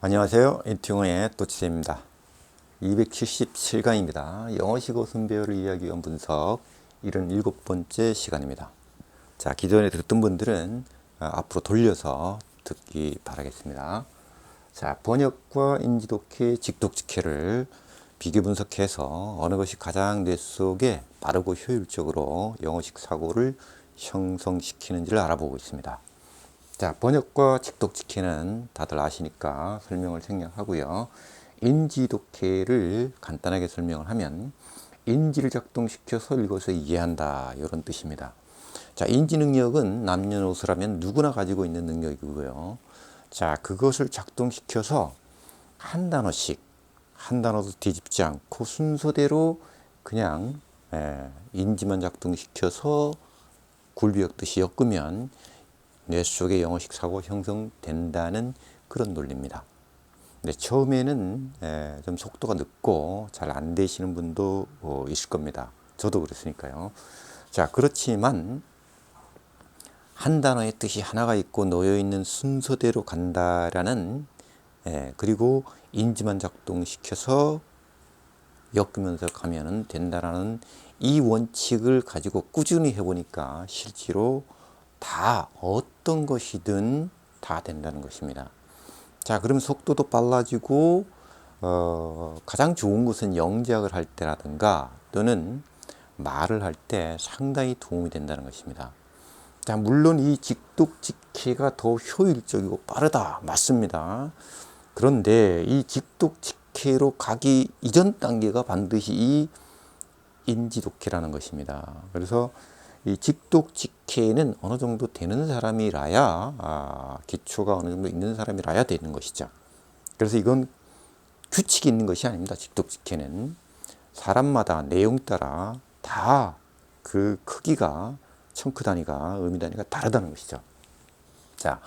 안녕하세요. 인팅원의 또치입니다. 277강입니다. 영어식 어순배열을 이해하기 위한 분석 77번째 시간입니다. 자, 기존에 듣던 분들은 앞으로 돌려서 듣기 바라겠습니다. 자, 번역과 인지독해, 직독직해를 비교 분석해서 어느 것이 가장 뇌 속에 빠르고 효율적으로 영어식 사고를 형성시키는지를 알아보고 있습니다. 자, 번역과 직독직해는 다들 아시니까 설명을 생략하고요. 인지독해를 간단하게 설명을 하면 인지를 작동시켜서 읽어서 이해한다, 이런 뜻입니다. 자, 인지 능력은 남녀노소라면 누구나 가지고 있는 능력이고요. 자, 그것을 작동시켜서 한 단어씩, 한 단어도 뒤집지 않고 순서대로 그냥 인지만 작동시켜서 굴비 엮듯이 엮으면 뇌 속에 영어식 사고가 형성된다는 그런 논리입니다. 근데 처음에는 좀 속도가 늦고 잘 안 되시는 분도 있을 겁니다. 저도 그랬으니까요. 자, 그렇지만 한 단어의 뜻이 하나가 있고 놓여 있는 순서대로 간다라는 그리고 인지만 작동시켜서 엮으면서 가면은 된다라는 이 원칙을 가지고 꾸준히 해보니까 실제로 다 어떤 것이든 다 된다는 것입니다. 자, 그럼 속도도 빨라지고 가장 좋은 것은 영작을 할 때라든가 또는 말을 할 때 상당히 도움이 된다는 것입니다. 자, 물론 이 직독직해가 더 효율적이고 빠르다, 맞습니다. 그런데 이 직독직해로 가기 이전 단계가 반드시 이 인지독해라는 것입니다. 그래서 이 직독직해는 어느 정도 되는 사람이라야 기초가 어느 정도 있는 사람이라야 되는 것이죠. 그래서 이건 규칙이 있는 것이 아닙니다. 직독직해는 사람마다 내용 따라 다 그 크기가 청크 단위가 의미 단위가 다르다는 것이죠. 자,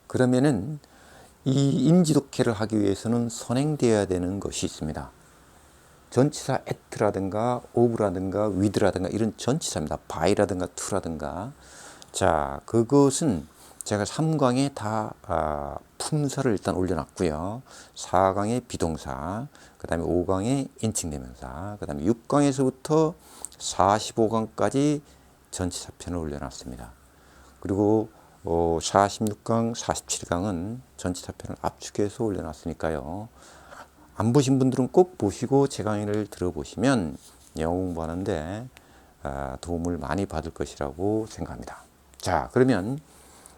그러면은 이 인지독해를 하기 위해서는 선행되어야 되는 것이 있습니다. 전치사 at라든가 of라든가 with라든가 이런 전치사입니다. by라든가 to라든가. 자, 그것은 제가 3강에 다 품사를 일단 올려놨고요. 4강에 비동사, 그 다음에 5강에 인칭대명사, 그 다음에 6강에서부터 45강까지 전치사편을 올려놨습니다. 그리고 46강, 47강은 전치사편을 압축해서 올려놨으니까요. 안 보신 분들은 꼭 보시고 제 강의를 들어보시면 영어 공부하는데 도움을 많이 받을 것이라고 생각합니다. 자, 그러면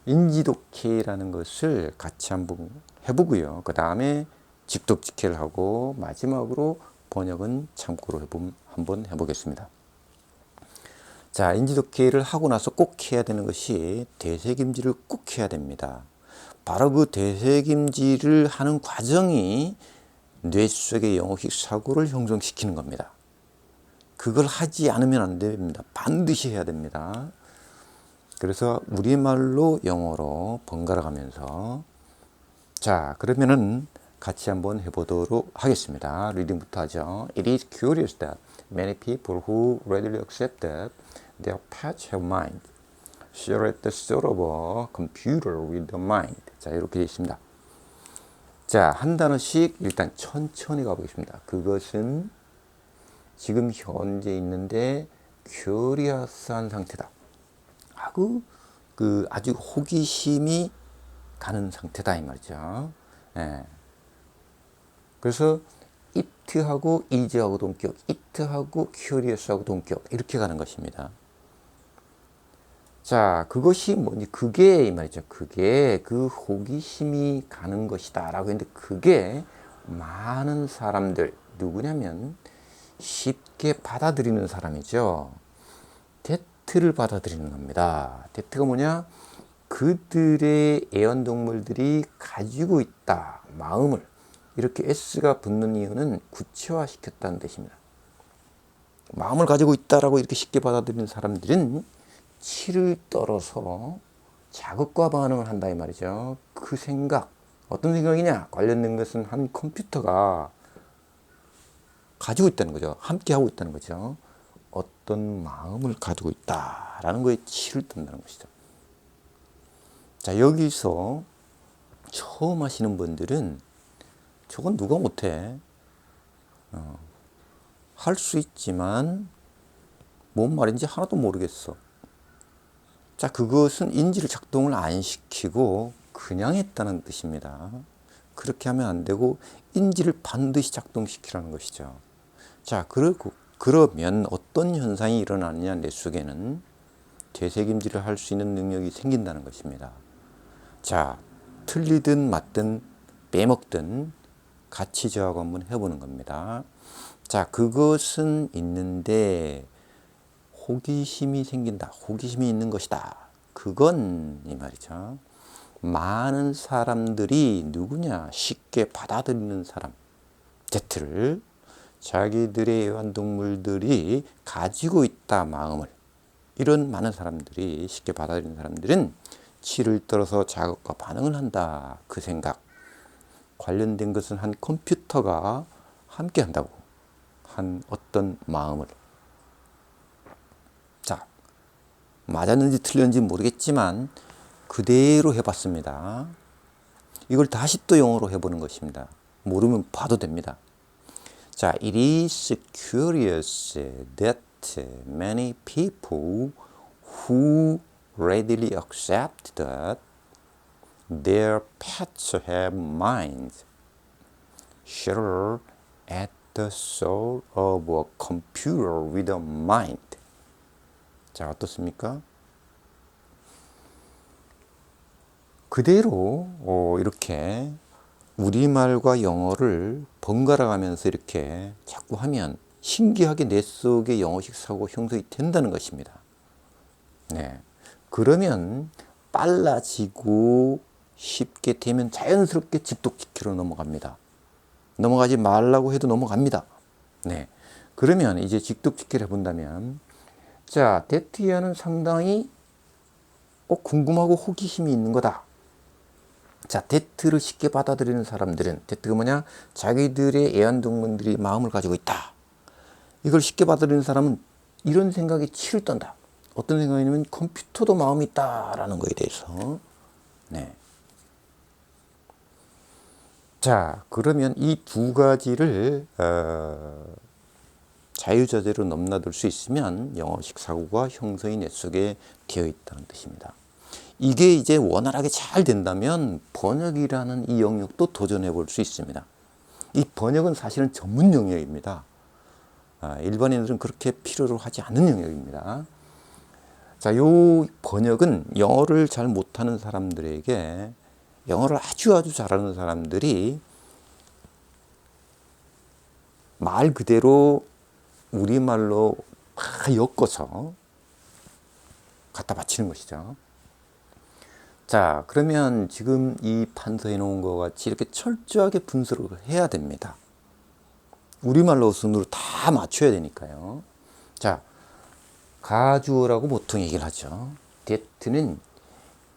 인지독해라는 것을 같이 한번 해보고요. 그 다음에 직독직해를 하고 마지막으로 번역은 참고로 한번 해보겠습니다. 자, 인지독해를 하고 나서 꼭 해야 되는 것이 되새김질을 꼭 해야 됩니다. 바로 그 되새김질을 하는 과정이 뇌 속의 영어식 사고를 형성시키는 겁니다. 그걸 하지 않으면 안 됩니다. 반드시 해야 됩니다. 그래서 우리말로 영어로 번갈아 가면서 자, 그러면은 같이 한번 해보도록 하겠습니다. 리딩부터 하죠. It is curious that many people who readily accept that their pets have mind share at the sort of a computer with the mind. 자, 이렇게 되어 있습니다. 자, 한 단어씩 일단 천천히 가보겠습니다. 그것은 지금 현재 있는데 큐리어스한 상태다. 하고 아주 호기심이 가는 상태다 이 말이죠. 그래서 it하고 is하고 동격, it하고 curious하고 동격 이렇게 가는 것입니다. 자, 그것이 뭐니? 그게 이 말이죠. 그게 그 호기심이 가는 것이다 라고 했는데 그게 많은 사람들 누구냐면 쉽게 받아들이는 사람이죠. 대트를 받아들이는 겁니다. 대트가 뭐냐? 그들의 애완동물들이 가지고 있다 마음을 이렇게 S가 붙는 이유는 구체화시켰다는 뜻입니다. 마음을 가지고 있다라고 이렇게 쉽게 받아들이는 사람들은 치를 떨어서 자극과 반응을 한다 이 말이죠. 그 생각, 어떤 생각이냐? 관련된 것은 한 컴퓨터가 가지고 있다는 거죠. 함께 하고 있다는 거죠. 어떤 마음을 가지고 있다라는 거에 치를 뜬다는 것이죠. 자, 여기서 처음 하시는 분들은 저건 누가 못해? 할 수 있지만 뭔 말인지 하나도 모르겠어. 자, 그것은 인지를 작동을 안 시키고 그냥 했다는 뜻입니다. 그렇게 하면 안 되고 인지를 반드시 작동시키라는 것이죠. 자, 그러면 어떤 현상이 일어나느냐, 내 속에는 되새김질을 할 수 있는 능력이 생긴다는 것입니다. 자, 틀리든 맞든 빼먹든 같이 저하고 한번 해보는 겁니다. 자, 그것은 있는데 호기심이 생긴다. 호기심이 있는 것이다. 그건 이 말이죠. 많은 사람들이 누구냐? 쉽게 받아들이는 사람. Z를 자기들의 애완동물들이 가지고 있다 마음을. 이런 많은 사람들이 쉽게 받아들이는 사람들은 치를 떨어서 작업과 반응을 한다. 그 생각. 관련된 것은 한 컴퓨터가 함께 한다고. 한 어떤 마음을. 자, 맞았는지 틀렸는지 모르겠지만 그대로 해봤습니다. 이걸 다시 또 영어로 해보는 것입니다. 모르면 봐도 됩니다. 자, it is curious that many people who readily accept that their pets have minds shudder at the thought of a computer with a mind. 자, 어떻습니까? 그대로 이렇게 우리말과 영어를 번갈아 가면서 이렇게 자꾸 하면 신기하게 내 속에 영어식 사고 형성이 된다는 것입니다. 네. 그러면 빨라지고 쉽게 되면 자연스럽게 집독지키로 넘어갑니다. 넘어가지 말라고 해도 넘어갑니다. 네. 그러면 이제 집독지키를 해본다면, 자, 데트이아는 상당히 궁금하고 호기심이 있는 거다. 자, 데트를 쉽게 받아들이는 사람들은, 데트가 뭐냐? 자기들의 애완동물들이 마음을 가지고 있다. 이걸 쉽게 받아들이는 사람은 이런 생각에 치를 떤다. 어떤 생각이냐면 컴퓨터도 마음이 있다라는 거에 대해서. 네. 자, 그러면 이 두 가지를 자유자재로 넘나들 수 있으면 영어식 사고가 형성이 내 속에 되어 있다는 뜻입니다. 이게 이제 원활하게 잘 된다면 번역이라는 이 영역도 도전해 볼 수 있습니다. 이 번역은 사실은 전문 영역입니다. 일반인들은 그렇게 필요로 하지 않는 영역입니다. 자, 요 번역은 영어를 잘 못하는 사람들에게, 영어를 아주 잘하는 사람들이 말 그대로 우리말로 다 엮어서 갖다 바치는 것이죠. 자, 그러면 지금 이 판서해 놓은 것 같이 이렇게 철저하게 분석을 해야 됩니다. 우리말로 순으로 다 맞춰야 되니까요. 자, 가주어라고 보통 얘기를 하죠. that는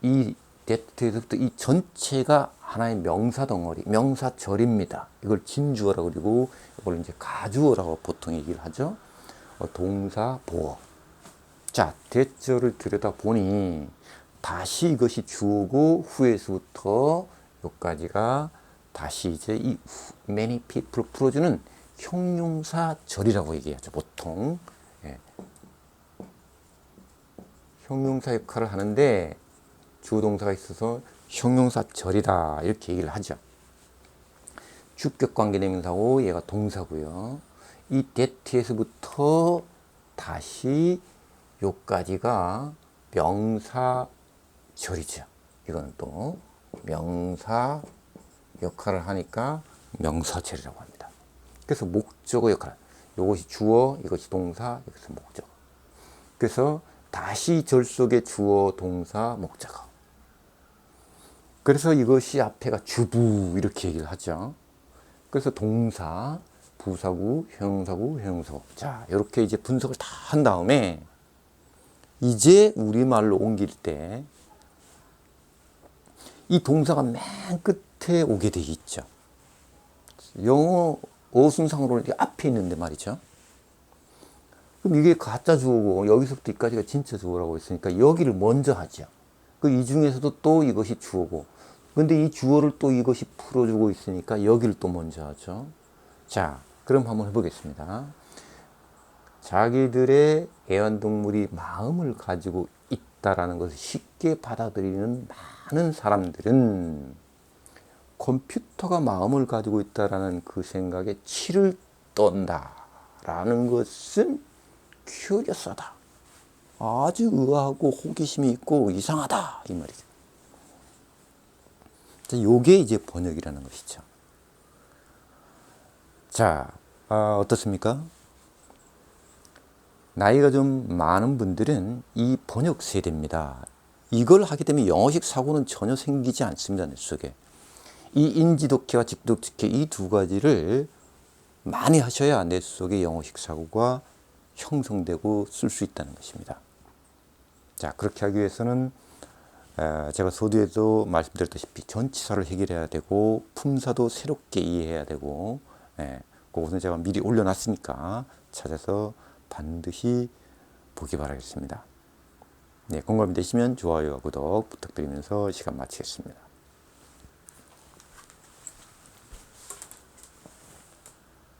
이 that에서부터 이 전체가 하나의 명사 덩어리, 명사절입니다. 이걸 진주어라고 그리고 이걸 이제 가주어라고 보통 얘기를 하죠. 동사, 보어. 자, that절을 들여다 보니 다시 이것이 주어고 후에서부터 여기까지가 다시 이제 이 many people 풀어주는 형용사절이라고 얘기하죠. 보통. 예. 형용사 역할을 하는데 주어 동사가 있어서 형용사절이다 이렇게 얘기를 하죠. 주격 관계대명사고 얘가 동사고요. 이 that에서부터 다시 여기까지가 명사절이죠. 이거는 또 명사 역할을 하니까 명사절이라고 합니다. 그래서 목적어 역할, 이것이 주어, 이것이 동사, 이것은 목적어. 그래서 다시 절 속의 주어, 동사, 목적어. 그래서 이것이 앞에가 주부 이렇게 얘기를 하죠. 그래서 동사, 부사구, 형용사구, 형용사구. 자, 이렇게 이제 분석을 다 한 다음에 이제 우리말로 옮길 때 이 동사가 맨 끝에 오게 돼 있죠. 영어 어순상으로는 앞에 있는데 말이죠. 그럼 이게 가짜 주어고 여기서부터 여기까지가 진짜 주어라고 했으니까 여기를 먼저 하죠. 그 이 중에서도 또 이것이 주어고 근데 이 주어를 또 이것이 풀어주고 있으니까 여기를 또 먼저 하죠. 자, 그럼 한번 해보겠습니다. 자기들의 애완동물이 마음을 가지고 있다라는 것을 쉽게 받아들이는 많은 사람들은 컴퓨터가 마음을 가지고 있다라는 그 생각에 치를 떤다라는 것은 큐리어스하다. 아주 의아하고 호기심이 있고 이상하다 이 말이죠. 요게 이제 번역이라는 것이죠. 자, 어떻습니까? 나이가 좀 많은 분들은 이 번역 세대입니다. 이걸 하게 되면 영어식 사고는 전혀 생기지 않습니다. 뇌 속에. 이 인지독해와 직독해 이 두 가지를 많이 하셔야 뇌 속에 영어식 사고가 형성되고 쓸 수 있다는 것입니다. 자, 그렇게 하기 위해서는 제가 서두에도 말씀드렸다시피 전치사를 해결해야 되고 품사도 새롭게 이해해야 되고, 그것은 제가 미리 올려놨으니까 찾아서 반드시 보기 바라겠습니다. 네, 공감이 되시면 좋아요와 구독 부탁드리면서 시간 마치겠습니다.